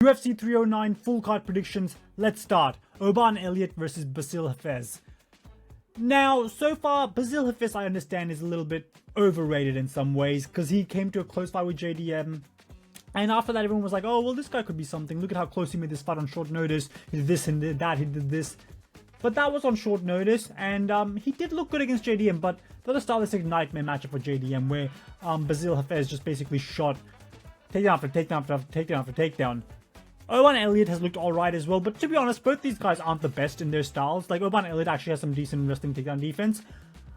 UFC 309 full card predictions. Let's start. Oban Elliott versus Bassil Hafez. Now, so far, Bassil Hafez, I understand, is a little bit overrated in some ways because he came to a close fight with JDM. And after that, everyone was like, oh, well, this guy could be something. Look at how close he made this fight on short notice. He did this and did that. He did this. But that was on short notice. And he did look good against JDM. But that was stylistic nightmare matchup for JDM where Bassil Hafez just basically shot takedown after takedown after takedown after takedown. Oban Elliott has looked alright as well. But to be honest, both these guys aren't the best in their styles. Like, Oban Elliott actually has some decent wrestling takedown defense.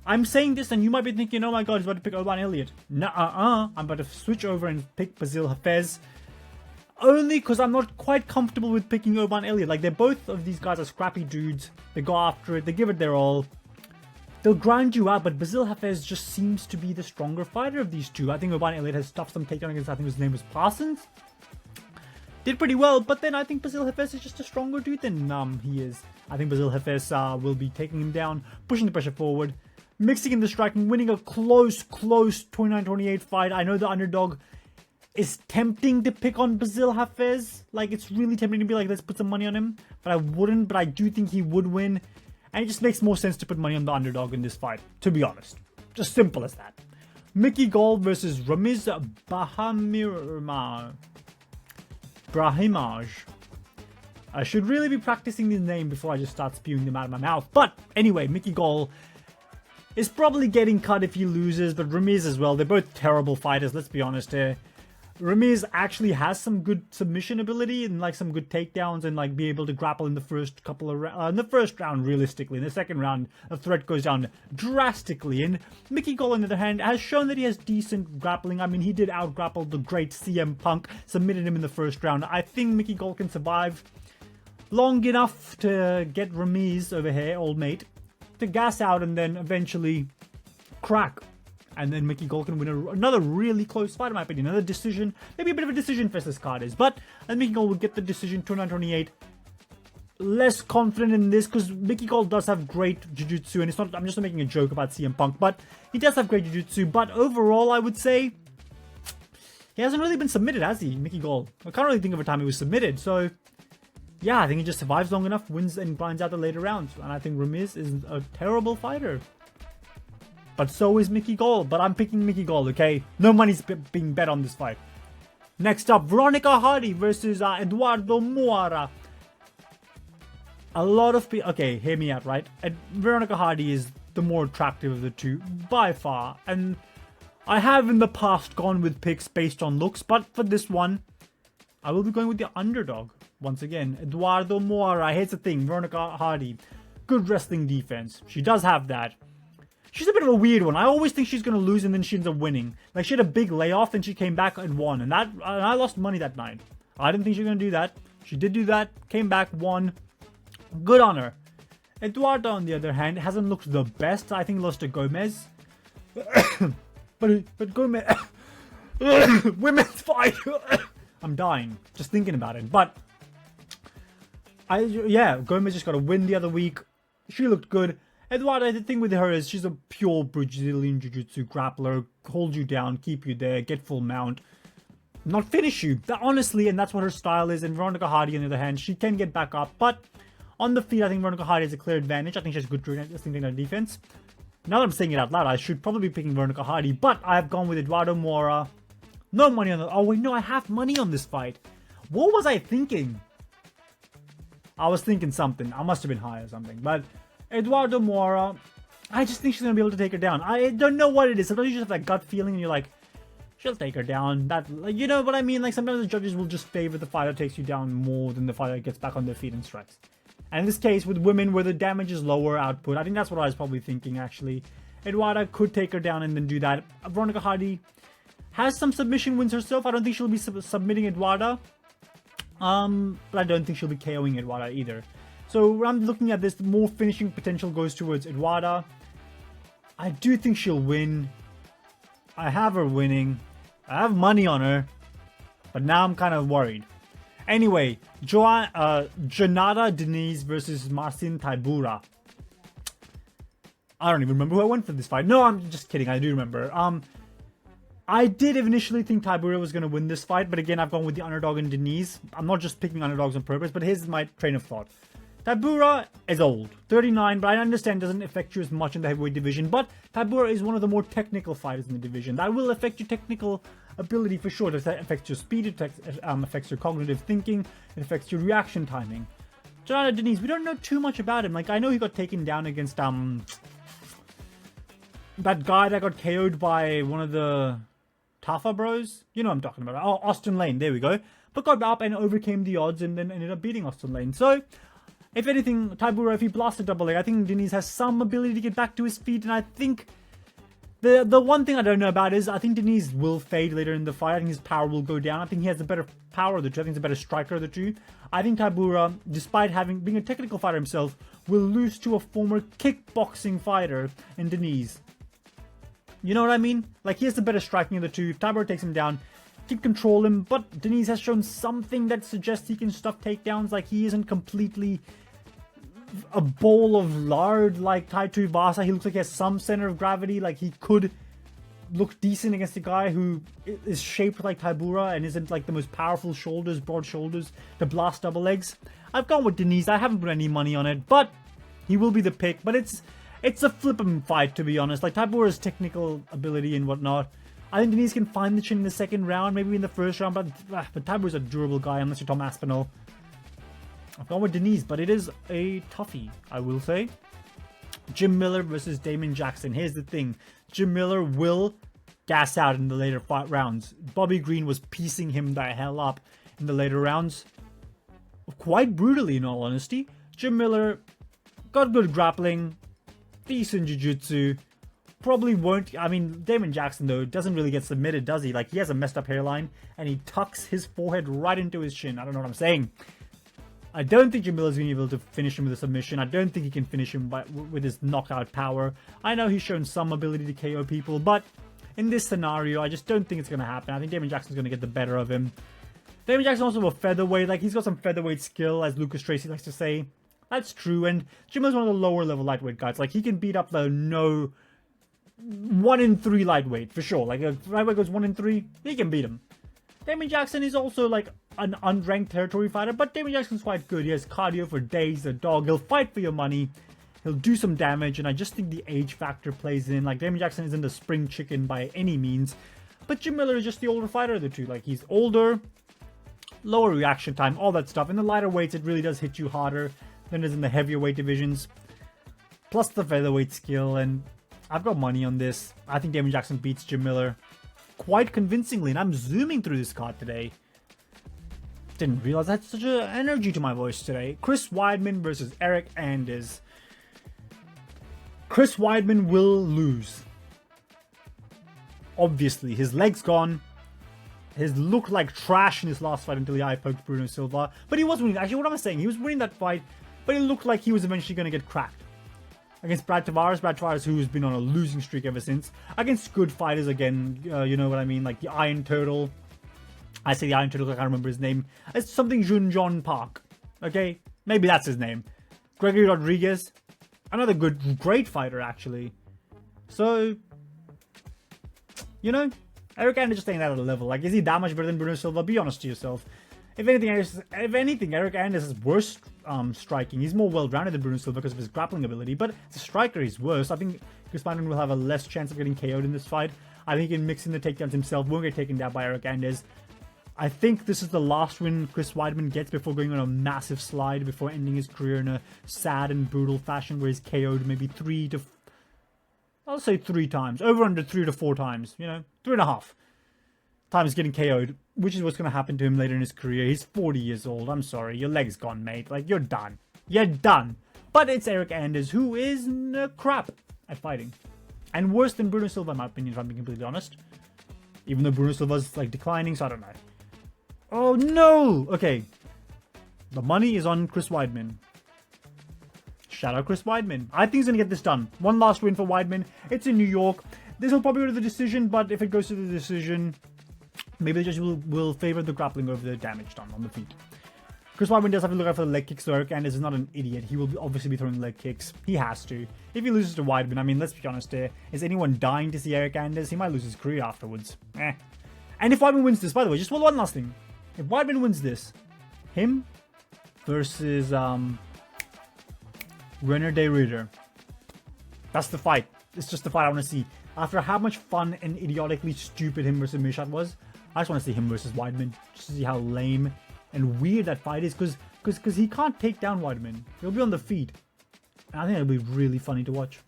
I'm saying this and you might be thinking, oh my god, he's about to pick Oban Elliott. Nuh-uh-uh. I'm about to switch over and pick Bassil Hafez. Only because I'm not quite comfortable with picking Oban Elliott. Like, they're both of these guys are scrappy dudes. They go after it. They give it their all. They'll grind you out, but Bassil Hafez just seems to be the stronger fighter of these two. I think Oban Elliott has stuffed some takedown against, I think his name was Parsons. Did pretty well, but then I think Bassil Hafez is just a stronger dude than he is. I think Bassil Hafez will be taking him down, pushing the pressure forward, mixing in the striking, winning a close 29-28 fight. I know the underdog is tempting to pick on Bassil Hafez. Like, it's really tempting to be like, let's put some money on him. But I wouldn't, but I do think he would win. And it just makes more sense to put money on the underdog in this fight, to be honest. Just simple as that. Gall versus Ramiz Brahimaj. I should really be practicing the name before I just start spewing them out of my mouth. But anyway, Gall is probably getting cut if he loses, but Ramiz as well. They're both terrible fighters, let's be honest here. Ramiz actually has some good submission ability and like some good takedowns and like be able to grapple in the first couple of in the first round realistically. In the second round, the threat goes down drastically. And Gall, on the other hand, has shown that he has decent grappling. I mean, he did out-grapple the great CM Punk, submitted him in the first round. I think Gall can survive long enough to get Ramiz over here, old mate, to gas out and then eventually crack. And then Gall can win another really close fight, in my opinion. Another decision. Maybe a bit of a decision fest this card is. But I think Gall will get the decision 29-28. Less confident in this because Gall does have great jiu-jitsu. And it's not, I'm just making a joke about CM Punk. But he does have great jiu-jitsu. But overall, I would say he hasn't really been submitted, has he, Gall? I can't really think of a time he was submitted. So yeah, I think he just survives long enough, wins and grinds out the later rounds. And I think Ramiz is a terrible fighter. But so is Gall. But I'm picking Gall, okay? No money's being bet on this fight. Next up, Veronica versus Eduarda Moura. A lot of people... Okay, hear me out, right? Veronica is the more attractive of the two, by far. And I have in the past gone with picks based on looks. But for this one, I will be going with the underdog. Once again, Eduarda Moura. Here's the thing, Veronica good wrestling defense. She does have that. She's a bit of a weird one. I always think she's going to lose and then she ends up winning. Like, she had a big layoff and she came back and won. And I lost money that night. I didn't think she was going to do that. She did do that. Came back, won. Good on her. Eduarda, on the other hand, hasn't looked the best. I think lost to Gomez. but Gomez... Women's fight! I'm dying. Just thinking about it. But... Gomez just got a win the other week. She looked good. Eduarda, the thing with her is she's a pure Brazilian Jiu-Jitsu grappler. Hold you down, keep you there, get full mount. Not finish you. Honestly, and that's what her style is. And Veronica, on the other hand, she can get back up. But on the feet, I think Veronica has a clear advantage. I think she has good defense. Now that I'm saying it out loud, I should probably be picking Veronica. But I have gone with Eduarda Moura. No money on the... Oh, wait, no, I have money on this fight. What was I thinking? I was thinking something. I must have been high or something. But... Eduarda Moura, I just think she's going to be able to take her down. I don't know what it is. Sometimes you just have that gut feeling and you're like, she'll take her down. That, like, you know what I mean? Like, sometimes the judges will just favor the fighter that takes you down more than the fighter that gets back on their feet and strikes. And in this case, with women, where the damage is lower output, I think that's what I was probably thinking, actually. Eduarda could take her down and then do that. Veronica has some submission wins herself. I don't think she'll be submitting Eduarda. But I don't think she'll be KOing Eduarda either. So when I'm looking at this, more finishing potential goes towards Eduarda. I do think she'll win. I have her winning. I have money on her. But now I'm kind of worried. Anyway, Jhonata Daniz versus Marcin Tybura. I don't even remember who I went for this fight. No, I'm just kidding. I do remember. I did initially think Tybura was going to win this fight, but again, I've gone with the underdog in Daniz. I'm not just picking underdogs on purpose, but here's my train of thought. Tybura is old, 39, but I understand doesn't affect you as much in the heavyweight division, but Tybura is one of the more technical fighters in the division. That will affect your technical ability for sure. It affects your speed, it affects your cognitive thinking, it affects your reaction timing. Jhonata Daniz, we don't know too much about him. Like, I know he got taken down against that guy that got KO'd by one of the Tafa bros. You know what I'm talking about. Oh, Austin Lane, there we go. But got up and overcame the odds and then ended up beating Austin Lane. So, if anything, Tybura, if he blasts a double leg, I think Daniz has some ability to get back to his feet. And I think the one thing I don't know about is I think Daniz will fade later in the fight. I think his power will go down. I think he has a better power of the two. I think he's a better striker of the two. I think Tybura, despite being a technical fighter himself, will lose to a former kickboxing fighter in Daniz. You know what I mean? Like, he has the better striking of the two. If Tybura takes him down, can control him. But Daniz has shown something that suggests he can stuff takedowns. Like, he isn't completely a bowl of lard like Tybura. He looks like he has some center of gravity. Like, he could look decent against a guy who is shaped like Tybura and isn't like the most powerful shoulders, broad shoulders, to blast double legs. I've gone with Daniz. I haven't put any money on it, but he will be the pick. But it's a flippin' fight, to be honest. Like, Tybura's technical ability and whatnot, I think Daniz can find the chin in the second round, maybe in the first round, but Tybura's a durable guy unless you're Tom Aspinall. I've gone with Daniz, but it is a toughie, I will say. Jim Miller versus Damon Jackson. Here's the thing. Jim Miller will gas out in the later rounds. Bobby Green was piecing him the hell up in the later rounds. Quite brutally, in all honesty. Jim Miller got good grappling, decent jiu-jitsu. Probably won't... I mean, Damon Jackson, though, doesn't really get submitted, does he? Like, he has a messed up hairline, and he tucks his forehead right into his chin. I don't know what I'm saying. I don't think Jim Miller's going to be able to finish him with a submission. I don't think he can finish him with his knockout power. I know he's shown some ability to KO people, but in this scenario, I just don't think it's going to happen. I think Damon Jackson's going to get the better of him. Damon Jackson's also a featherweight. Like, he's got some featherweight skill, as Lucas Tracy likes to say. That's true, and Jim Miller's one of the lower level lightweight guys. Like, he can beat up the 1 in 3 lightweight, for sure. Like, if lightweight goes 1 in 3, he can beat him. Damon Jackson is also, like, an unranked territory fighter, but Damon Jackson's quite good. He has cardio for days, a dog. He'll fight for your money. He'll do some damage, and I just think the age factor plays in. Like, Damon Jackson isn't a spring chicken by any means, but Jim Miller is just the older fighter of the two. Like, he's older, lower reaction time, all that stuff. In the lighter weights, it really does hit you harder than it is in the heavier weight divisions. Plus the featherweight skill, and I've got money on this. I think Damon Jackson beats Jim Miller quite convincingly, and I'm zooming through this card today. Didn't realize I had such an energy to my voice today. Chris Weidman versus Eryk Anders. Chris Weidman will lose. Obviously, his leg's gone. His looked like trash in his last fight until he eye-poked Bruno Silva. But he was winning. Actually, what am I saying? He was winning that fight, but it looked like he was eventually going to get cracked. Against Brad Tavares, who's been on a losing streak ever since. Against good fighters again, you know what I mean? Like the Iron Turtle. I say the Iron Turtle, I can't remember his name. It's something Jun Park. Okay? Maybe that's his name. Gregory Rodriguez. Another great fighter, actually. So, you know, Eryk Anders just staying at a level. Like, is he that much better than Bruno Silva? Be honest to yourself. If anything, Eryk Anders is worse striking. He's more well-rounded than Bruno Silva because of his grappling ability, but as a striker, he's worse. I think Chris Weidman will have a less chance of getting KO'd in this fight. I think he can mix in the takedowns himself, won't get taken down by Eryk Anders. I think this is the last win Chris Weidman gets before going on a massive slide, before ending his career in a sad and brutal fashion where he's KO'd maybe 3 times. Over under 3 to 4 times, you know, 3.5 times getting KO'd, which is what's going to happen to him later in his career. He's 40 years old. I'm sorry. Your leg's gone, mate. Like, you're done. You're done. But it's Eryk Anders, who is crap at fighting. And worse than Bruno Silva, in my opinion, if I'm being completely honest. Even though Bruno Silva's, like, declining, so I don't know. Oh, no! Okay. The money is on Chris Weidman. Shout out Chris Weidman. I think he's going to get this done. One last win for Weidman. It's in New York. This will probably go to the decision, but if it goes to the decision, maybe the judge will favor the grappling over the damage done on the feet. Chris Weidman does have to look out for the leg kicks though, and is not an idiot. He will obviously be throwing leg kicks. He has to. If he loses to Weidman, I mean, let's be honest here. Is anyone dying to see Eryk Anders? He might lose his career afterwards. And if Weidman wins this, by the way, just one last thing. If Weidman wins this, him versus Renner de Ridder. That's the fight. It's just the fight I want to see. After how much fun and idiotically stupid him versus Miocic was, I just want to see him versus Weidman. Just to see how lame and weird that fight is, because he can't take down Weidman. He'll be on the feet. And I think it'll be really funny to watch.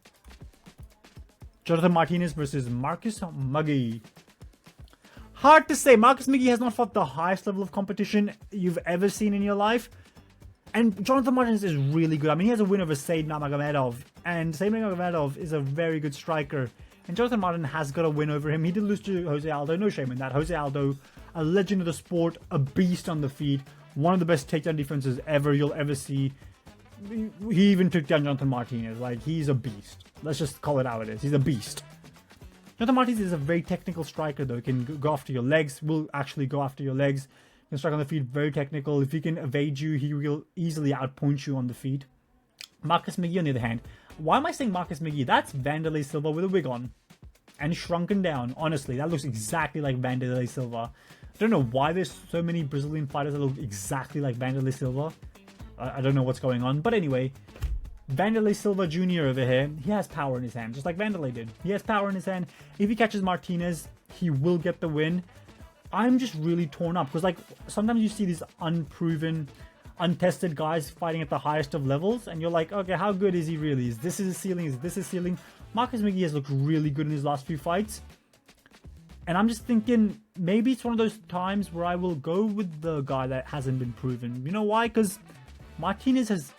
Jhonata Martinez versus Marcus McGhee. Hard to say. Marcus McGhee has not fought the highest level of competition you've ever seen in your life. And Jhonata Martinez is really good. I mean, he has a win over Said Nurmagomedov. And Said Nurmagomedov is a very good striker. And Jhonata Martin has got a win over him. He did lose to Jose Aldo. No shame in that. Jose Aldo, a legend of the sport, a beast on the feet. One of the best takedown defenses you'll ever see. He even took down Jhonata Martinez. Like, he's a beast. Let's just call it how it is. He's a beast. Jhonata Martinez is a very technical striker, though. He can go after your legs. Will actually go after your legs. He can strike on the feet. Very technical. If he can evade you, he will easily outpoint you on the feet. Marcus McGhee, on the other hand. Why am I saying Marcus McGhee? That's Wanderlei Silva with a wig on. And shrunken down. Honestly, that looks exactly like Wanderlei Silva. I don't know why there's so many Brazilian fighters that look exactly like Wanderlei Silva. I don't know what's going on. But anyway, Wanderlei Silva Jr. over here, he has power in his hand, just like Wanderlei did. He has power in his hand. If he catches Martinez, he will get the win. I'm just really torn up, because like sometimes you see these unproven, untested guys fighting at the highest of levels, and you're like, okay, how good is he really? Is this his ceiling? Is this his ceiling? Marcus McGhee has looked really good in his last few fights. And I'm just thinking, maybe it's one of those times where I will go with the guy that hasn't been proven. You know why? Because Martinez has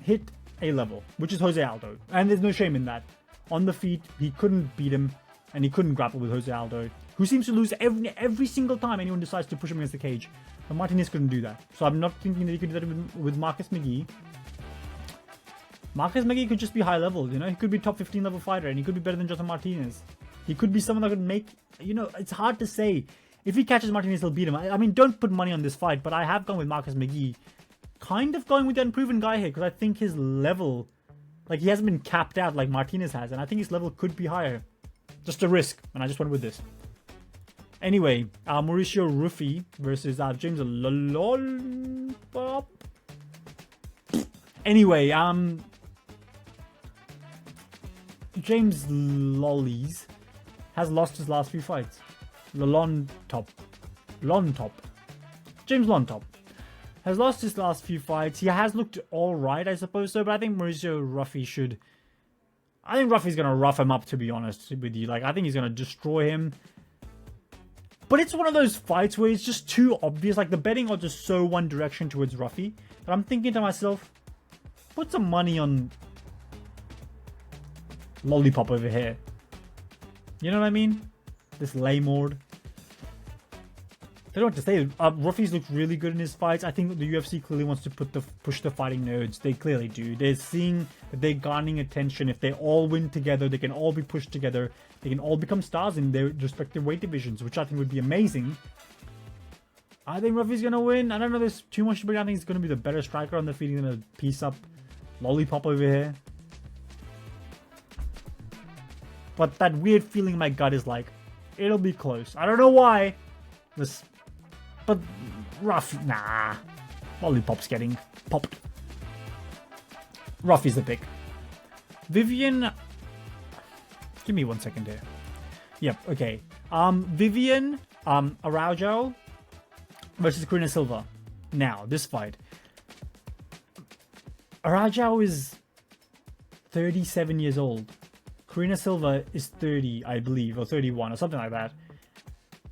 hit a level, which is Jose Aldo. And there's no shame in that. On the feet, he couldn't beat him, and he couldn't grapple with Jose Aldo, who seems to lose every single time anyone decides to push him against the cage. But Martinez couldn't do that. So I'm not thinking that he could do that with Marcus McGhee. Marcus McGhee could just be high level, you know? He could be top 15 level fighter, and he could be better than Jhonata Martinez. He could be someone that could make, you know, it's hard to say. If he catches Martinez, he'll beat him. I mean, don't put money on this fight, but I have gone with Marcus McGhee. Kind of going with the unproven guy here, because I think his level, like, he hasn't been capped out like Martinez has, and I think his level could be higher. Just a risk, and I just went with this. Anyway, Mauricio Ruffy versus James Llontop. Anyway, James Lollies has lost his last few fights. Llontop. James Llontop has lost his last few fights. He has looked alright, I suppose so, but I think Mauricio Ruffy should... I think Ruffy's going to rough him up, to be honest with you. Like, I think he's going to destroy him. But it's one of those fights where it's just too obvious. Like, the betting odds are so one direction towards Ruffy that I'm thinking to myself, put some money on Lollipop over here. You know what I mean? This Laymord. I don't know what to say. Ruffy's looked really good in his fights. I think the UFC clearly wants to push the fighting nerds. They clearly do. They're seeing that they're garnering attention. If they all win together, they can all be pushed together. They can all become stars in their respective weight divisions, which I think would be amazing. I think Ruffy's going to win. I don't know. There's too much to bring. I think he's going to be the better striker on the feet. He's going to piece up Lollipop over here. But that weird feeling in my gut is like, it'll be close. I don't know why. But nah. Lollipop's getting popped. Ruffy's the pick. Viviane. Give me 1 second here. Yep, okay. Viviane, Araujo versus Karine Silva. Now, this fight. Araujo is 37 years old. Karine Silva is 30, I believe, or 31, or something like that.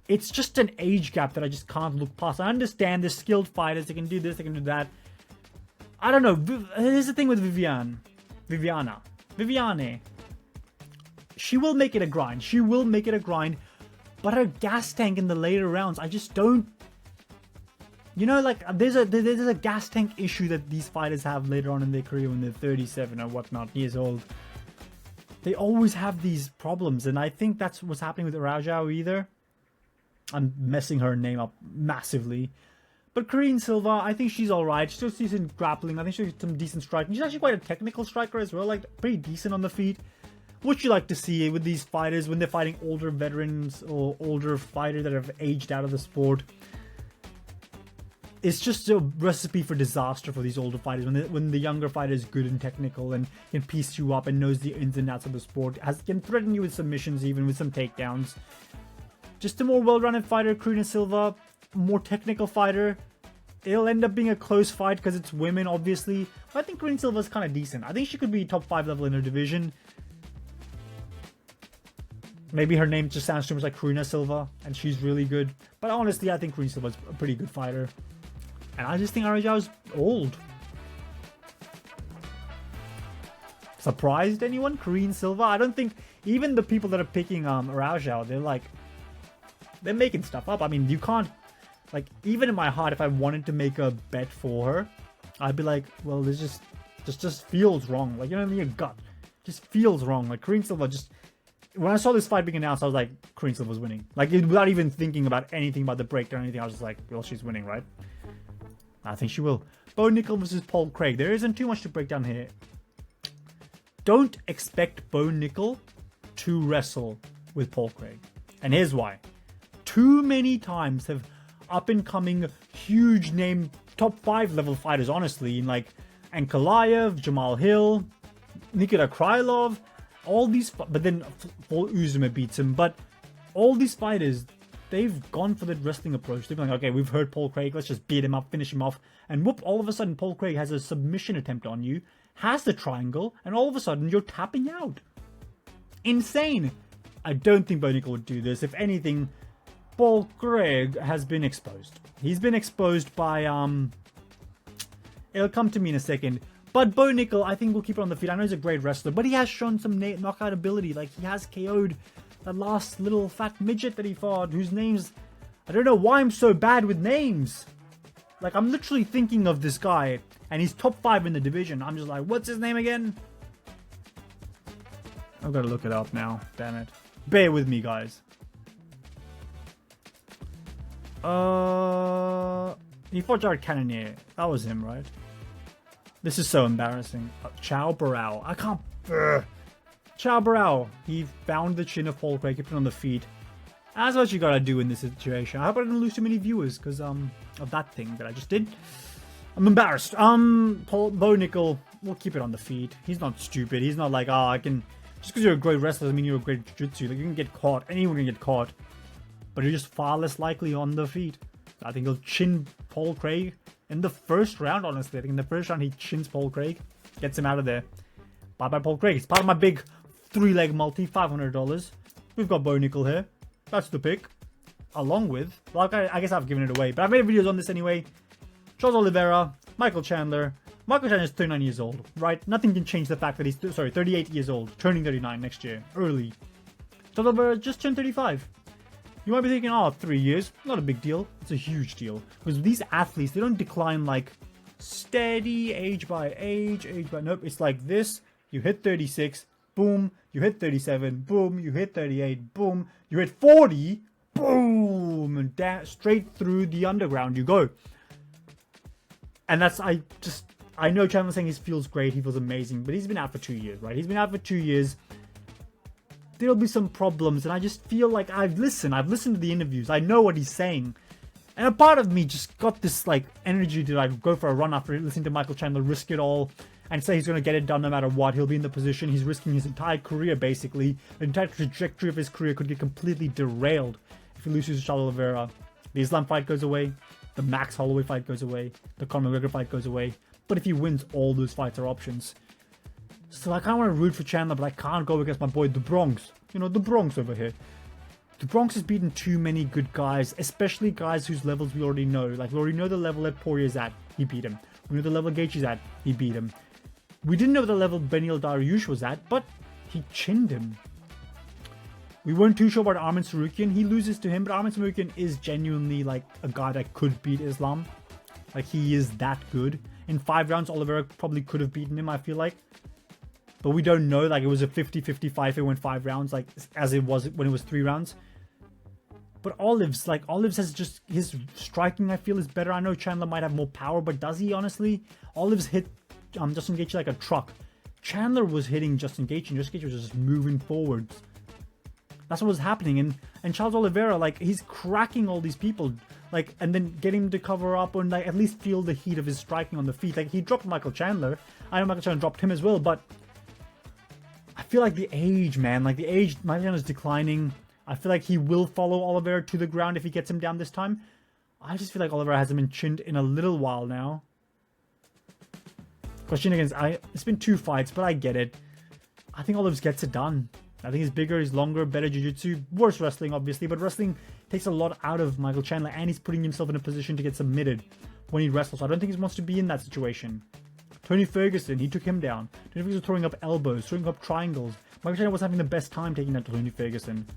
It's just an age gap that I just can't look past. I understand there's skilled fighters. They can do this, they can do that. I don't know. Here's the thing with Viviane. She will make it a grind. She will make it a grind. But her gas tank in the later rounds, I just don't... You know, like, there's a gas tank issue that these fighters have later on in their career when they're 37 or whatnot years old. They always have these problems, and I think that's what's happening with Araujo either. I'm messing her name up massively. But Karine Silva, I think she's alright. She's still decent grappling. I think she's some decent striking. She's actually quite a technical striker as well. Like, pretty decent on the feet. What you like to see with these fighters when they're fighting older veterans or older fighters that have aged out of the sport. It's just a recipe for disaster for these older fighters. When the younger fighter is good and technical and can piece you up and knows the ins and outs of the sport, can threaten you with submissions, even with some takedowns. Just a more well-rounded fighter, Karine Silva, more technical fighter. It'll end up being a close fight because it's women, obviously. But I think Karine Silva is kind of decent. I think she could be top 5 level in her division. Maybe her name just sounds too much like Karine Silva, and she's really good. But honestly, I think Karine Silva is a pretty good fighter. And I just think Araujo is old. Surprised anyone? Karine Silva? I don't think even the people that are picking Araujo, they're making stuff up. I mean, you can't, like, even in my heart, if I wanted to make a bet for her, I'd be like, well, this just feels wrong. Like, you know what I mean? Your gut just feels wrong. Like, Karine Silva just, when I saw this fight being announced, I was like, Karine Silva's winning. Like, without even thinking about anything about the breakdown or anything, I was just like, well, she's winning, right? I think she will. Bo Nickel versus Paul Craig. There isn't too much to break down here. Don't expect Bo Nickel to wrestle with Paul Craig. And here's why. Too many times have up-and-coming, huge name, top 5 level fighters, honestly, like Ankalaev, Jamal Hill, Nikita Krylov, all these, but then Paul Uzuma beats him. But all these fighters, they've gone for the wrestling approach. They're going, okay, we've heard Paul Craig, let's just beat him up, finish him off. And whoop, all of a sudden Paul Craig has a submission attempt on you, has the triangle, and all of a sudden you're tapping out. Insane. I don't think Bo Nickel would do this. If anything, Paul Craig has been exposed. He's been exposed by, it'll come to me in a second. But Bo Nickel, I think we'll keep it on the feet. I know he's a great wrestler, but he has shown some knockout ability. Like, he has KO'd that last little fat midget that he fought, whose names, I don't know why I'm so bad with names. Like, I'm literally thinking of this guy, and he's top 5 in the division. I'm just like, what's his name again? I've got to look it up now. Damn it. Bear with me, guys. He fought Jared Cannonier. That was him, right? This is so embarrassing. Chow Barao. I can't... Chow Barao. He found the chin of Paul Craig, kept it on the feet. That's what you gotta do in this situation. I hope I didn't lose too many viewers because of that thing that I just did. I'm embarrassed. Bo Nickel, we'll keep it on the feet. He's not stupid. He's not like, I can... Just because you're a great wrestler doesn't mean you're a great jiu-jitsu. Like, you can get caught. Anyone can get caught. But you're just far less likely on the feet. I think he'll chin Paul Craig in the first round, honestly. I think in the first round he chins Paul Craig. Gets him out of there. Bye-bye Paul Craig. It's part of my big 3-leg multi, $500. We've got Bo Nickel here. That's the pick. Along with... Well, I guess I've given it away. But I've made videos on this anyway. Charles Oliveira. Michael Chandler. Michael Chandler is 39 years old, right? Nothing can change the fact that he's, 38 years old. Turning 39 next year. Early. Charles Oliveira just turned 35. You might be thinking, 3 years. Not a big deal. It's a huge deal. Because these athletes, they don't decline like steady, age by age, Nope, it's like this. You hit 36, boom. You hit 37, boom. You hit 38, boom. You hit 40, boom. And straight through the underground you go. And that's, I know Chandler's saying he feels great, he feels amazing, but he's been out for 2 years, right? He's been out for 2 years. There'll be some problems, and I just feel like I've listened to the interviews, I know what he's saying. And a part of me just got this, like, energy to, like, go for a run after listening to Michael Chandler risk it all and say he's going to get it done no matter what. He'll be in the position, he's risking his entire career, basically. The entire trajectory of his career could get completely derailed if he loses to Charles Oliveira. The Islam fight goes away, the Max Holloway fight goes away, the Conor McGregor fight goes away. But if he wins, all those fights are options. So I kind of want to root for Chandler, but I can't go against my boy, the Bronx. You know, the Bronx over here. The Bronx has beaten too many good guys, especially guys whose levels we already know. Like, we already know the level that Poirier's at. He beat him. We know the level Gaethje's at. He beat him. We didn't know the level Beneil Dariush was at, but he chinned him. We weren't too sure about Arman Tsarukyan. He loses to him, but Arman Tsarukyan is genuinely, like, a guy that could beat Islam. Like, he is that good. In 5 rounds, Oliveira probably could have beaten him, I feel like. But we don't know. Like, it was a 50-55 if it went 5 rounds, like, as it was when it was 3 rounds. But Olives has just, his striking I feel is better. I know Chandler might have more power, but does he honestly? Olives hit Justin Gaethje like a truck. Chandler was hitting Justin Gaethje, and Justin Gaethje was just moving forwards. That's what was happening. And Charles Oliveira, like, he's cracking all these people, like, and then getting him to cover up and like at least feel the heat of his striking on the feet. Like, he dropped Michael Chandler. I know Michael Chandler dropped him as well, but I feel like the age, man, like the age, Michael Chandler's declining. I feel like he will follow Oliveira to the ground if he gets him down this time. I just feel like Oliveira hasn't been chinned in a little while now. Question against it's been 2 fights, but I get it. I think Olives gets it done. I think he's bigger, he's longer, better jiu-jitsu, worse wrestling obviously, but wrestling takes a lot out of Michael Chandler, and he's putting himself in a position to get submitted when he wrestles. I don't think he wants to be in that situation. Tony Ferguson, he took him down. Tony Ferguson was throwing up elbows, throwing up triangles. Michael Chandler was having the best time taking that to Tony Ferguson.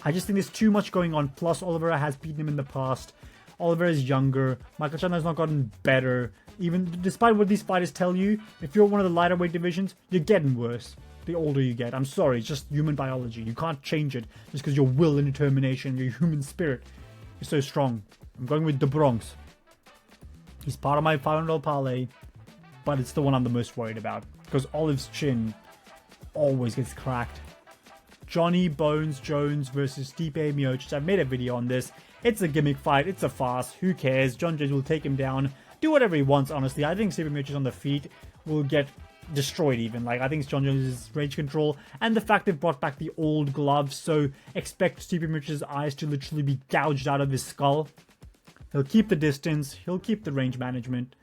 I just think there's too much going on. Plus, Oliveira has beaten him in the past. Oliveira is younger. Michael Chandler has not gotten better. Even despite what these fighters tell you, if you're one of the lighter weight divisions, you're getting worse the older you get. I'm sorry, it's just human biology. You can't change it just because your will and determination, your human spirit is so strong. I'm going with the Bronx. He's part of my $500 parlay, but it's the one I'm the most worried about because Olive's chin always gets cracked. Johnny Bones Jones versus Stipe Miocic. I've made a video on this. It's a gimmick fight. It's a farce. Who cares? John Jones will take him down. Do whatever he wants, honestly. I think Stipe Miocic on the feet will get destroyed even. Like, I think it's John Jones' range control and the fact they've brought back the old gloves, so expect Stipe Miocic's eyes to literally be gouged out of his skull. He'll keep the distance. He'll keep the range management.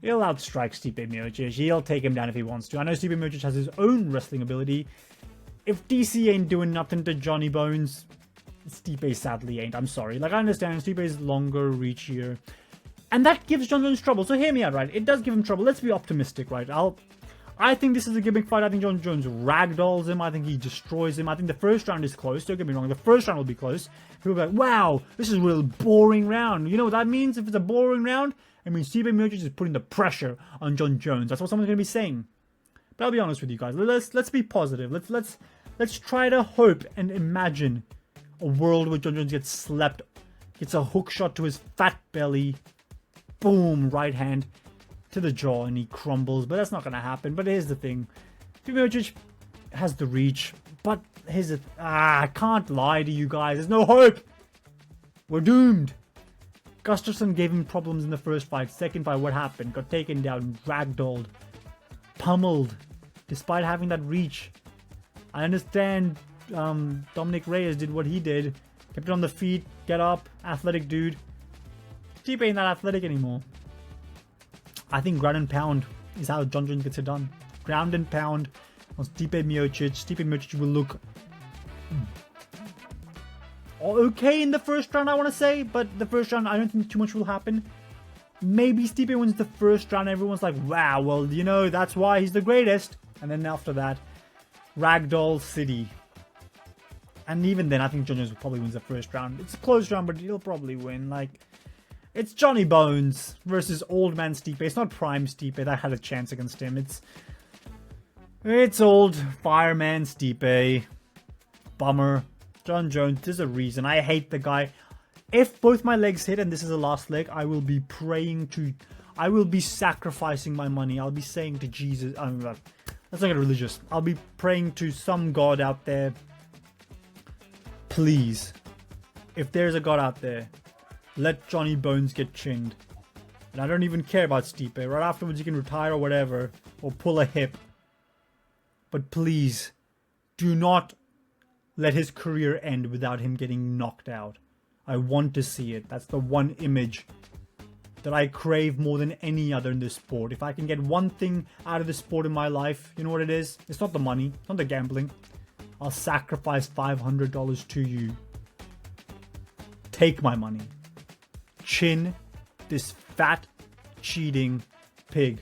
He'll outstrike Stipe Miocic. He'll take him down if he wants to. I know Stipe Miocic has his own wrestling ability. If DC ain't doing nothing to Johnny Bones, Stipe sadly ain't. I'm sorry. Like, I understand Stipe is longer, reachier, and that gives John Jones trouble. So hear me out, right? It does give him trouble. Let's be optimistic, right? I think this is a gimmick fight. I think John Jones ragdolls him. I think he destroys him. I think the first round is close. Don't get me wrong. The first round will be close. People will be like, wow, this is a real boring round. You know what that means? If it's a boring round, it means Stipe Miocic is putting the pressure on John Jones. That's what someone's going to be saying. But I'll be honest with you guys. Let's be positive. Let's try to hope and imagine a world where John Jones gets slept, gets a hook shot to his fat belly, boom, right hand to the jaw, and he crumbles. But that's not going to happen. But here's the thing. Miocic has the reach, but I can't lie to you guys. There's no hope. We're doomed. Gustafsson gave him problems in the first fight. Second fight, what happened? Got taken down, ragdolled, pummeled, despite having that reach. I understand Dominic Reyes did what he did. Kept it on the feet, get up, athletic dude. Stipe ain't that athletic anymore. I think ground and pound is how John Jones gets it done. Ground and pound on Stipe Miocic. Stipe Miocic will look okay in the first round, I want to say. But the first round, I don't think too much will happen. Maybe Stipe wins the first round. Everyone's like, wow, well, you know, that's why he's the greatest. And then after that, Ragdoll City. And even then, I think John Jones probably wins the first round. It's a close round, but he'll probably win. Like, it's Johnny Bones versus Old Man Stipe. It's not Prime Stipe that had a chance against him. It's old Fireman Stipe. Bummer. John Jones, there's a reason. I hate the guy. If both my legs hit and this is the last leg, I will be sacrificing my money. I'll be saying to Jesus, let's not get religious. I'll be praying to some God out there. Please, if there's a God out there, let Johnny Bones get chinned. And I don't even care about Stipe. Right afterwards, you can retire or whatever, or pull a hip. But please, do not let his career end without him getting knocked out. I want to see it. That's the one image that I crave more than any other in this sport. If I can get one thing out of this sport in my life, you know what it is? It's not the money. It's not the gambling. I'll sacrifice $500 to you. Take my money. Chin this fat, cheating pig.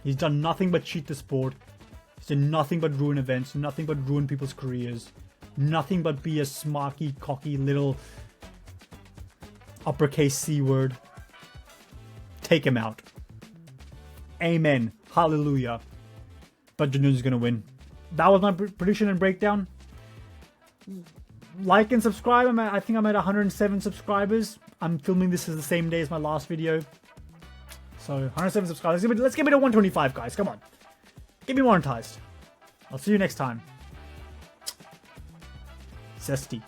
He's done nothing but cheat the sport. He's done nothing but ruin events. Nothing but ruin people's careers. Nothing but be a smarky, cocky little uppercase C word. Take him out. Amen. Hallelujah. But John Jones is going to win. That was my prediction and breakdown. like and subscribe. I think I'm at 107 subscribers. I'm filming this the same day as my last video. So 107 subscribers. Let's get me to 125, guys. Come on. Get me monetized. I'll see you next time. Zesty.